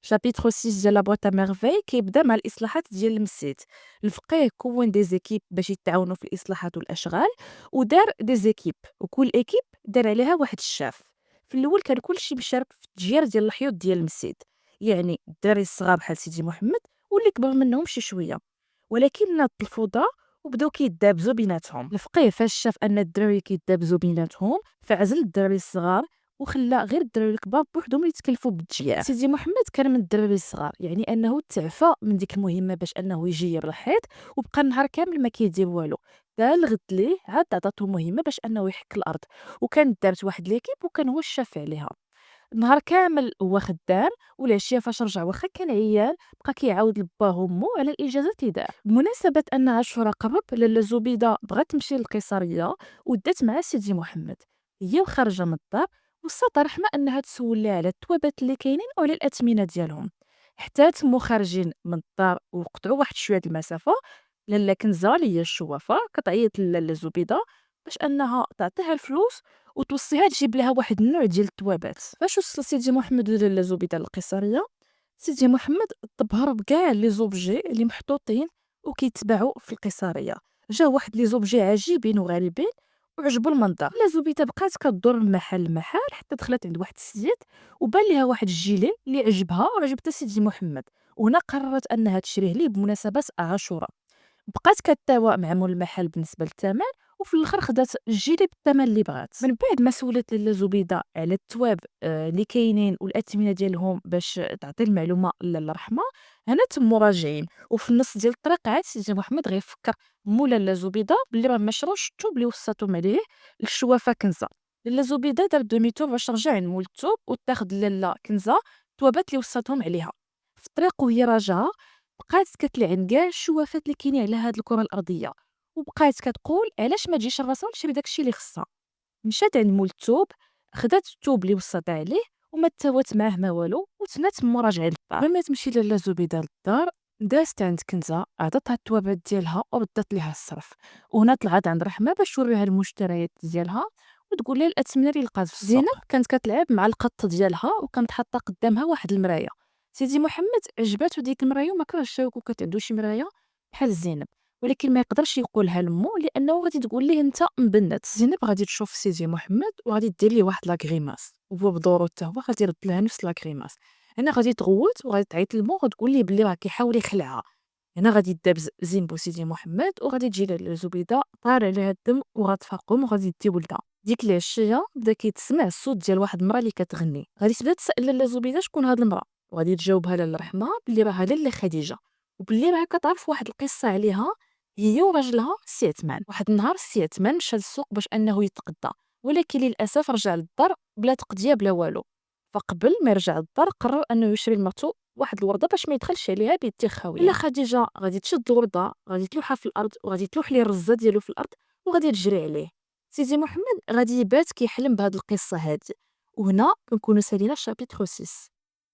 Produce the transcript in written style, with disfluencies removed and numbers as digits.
شابيتر 6 ديال لا بواط ا ميرفي كيبدا مع الإصلاحات ديال المسيت. الفقيه كوّن دي زيكيب باش يتعاونوا في الإصلاحات والأشغال، ودار دي زيكيب وكل إيكيب دار عليها واحد الشاف. في الأول كان كلشي مشارك في التجيير ديال الحيوط ديال المسيت، يعني الدراري الصغار بحال سيدي محمد واللي كبر منهم شي شوية، ولكن ناضت الفوضى وبداو كيدابزوا بيناتهم. الفقيه فاش شاف ان الدراري كيدابزوا بيناتهم فعزل الدراري الصغار وخلى غير الدراري الكبار بوحدهم اللي يتكلفوا بالتجيير. سيدي محمد كان من الدراري الصغار، يعني انه تعفى من ديك المهمه باش انه يجير الحيط، وبقى النهار كامل ما كيدير والو. دا الغد ليه عاد عطاتو مهمه باش انه يحك الارض، وكانت دارت واحد ليكيب وكان هو الشاف عليها. النهار كامل هو خدام، والعشيه فاش رجع واخا كان عيان بقى كيعاود لباه ومو على الانجازات اللي دار. بمناسبه ان عاشوراء قرب، لاله زبيده بغات تمشي للقيصريه ودات مع سيدي محمد. هي وخارجه من الدار وصات رحمه انها تسول ليه على التوابات اللي كاينين وعلى الاثمنه ديالهم. حتى تمو خارجين من الدار وقطعوا واحد شويه د المسافه، لاله كنزه اللي هي الشوافه كتعيط لاله زبيده باش انها تعطيها الفلوس وتوصيها تجيب لها واحد النوع ديال التوابات. فاش وصل سيدي محمد ولاله زبيده للقيصريه، سيدي محمد تبهر بكاع لي زوبجي اللي محطوطين وكيتباعوا في القيصريه. جا واحد لي زوبجي عجيبين وغريبين وعجبو المنظر. لا زبيده بقات كدور من محل لمحل حتى دخلت عند واحد السيد وبان ليها واحد الجيلي اللي عجبها وعجبته سيدي محمد، وهنا قررت انها تشريه ليه بمناسبه عاشوراء. بقات كتاوى مع مول المحل بالنسبه للثمن، وفي الاخر خدات الجيلي بالثمن اللي بغات. من بعد ما سولت لاله زبيده على التواب اللي كاينين والاثمنه ديالهم باش تعطي المعلومه لاله رحمه، هنا تمو راجعين وفي النص ديال الطريق عاد سيدي محمد غيفكر مو لاله زبيده باللي راه ما شراوش الثوب اللي وصاتهم عليه للشوافه كنزه. لاله زبيده دار دوميتور باش ترجع عند مول الثوب وتاخد لاله كنزه التوابات اللي وصاتهم عليها. في الطريق وهي راجعه بقات كتلعن كاع الشوافات اللي كاينين على هاد الكره الارضيه، وبقات كتقول علاش ما تجيش الرسول تشري داكشي اللي خصها. مشات عند مول الثوب، خدات الثوب اللي وصات عليه وما تساوات معاه ما والو وتنات تما راجعه للدار. قبل ما تمشي لاله زبيده للدار دازت عند كنزه عطاتها التوابات ديالها وردات ليها الصرف، وهنا طلعت عند رحمه باش توريها المشتريات ديالها وتقول لها الاثمنه اللي لقات في السوق. زينب كانت كتلعب مع القط ديالها وكانت حاطه قدامها واحد المرايه. سيدي محمد عجباتو ديك المرايه وما كرهش يكون كتعندو شي مرايه بحال زينب، ولكن ما يقدرش يقولها لمو لانه غادي تقول ليه انت مبنت. زينب غادي تشوف سيدي محمد وغادي دير ليه واحد لاكريماس، وهو بدورو حتى هو غادي يرد لها نفس لاكريماس. هنا غادي تغوت وغادي تعيط لمو غتقول ليه بلي راه كيحاول يخلعها. هنا غادي يدابز زينب وسيدي محمد وغادي تجي لاله زبيده طار عليها الدم وغتفاقم وغادي دي ولدها. ديك العشيه بدا كيتسمع الصوت ديال واحد المراه اللي كتغني. غادي تبدا تسال لاله زبيده شكون هاد المراه، وغادي تجاوبها لاله رحمه بلي راها لاله خديجه، وبلي راه كتعرف واحد القصه عليها هي وراجلها السي عثمان. واحد النهار السي عثمان مشى للسوق باش انه يتقضى، ولكن للاسف رجع للدار بلا تقضيه بلا والو. فقبل ما يرجع للدار قرر انه يشري لمرتو واحد الورده باش ما يدخلش عليها بيديه خاويه. الا خديجه غادي تشد الورده غادي تلوحها في الارض وغادي تلوح ليه الرزه ديالو في الارض وغادي تجري عليه. سيدي محمد غادي يبات كيحلم بهاد القصه هادي، وهنا كنكونوا سالينا شابيتر 6.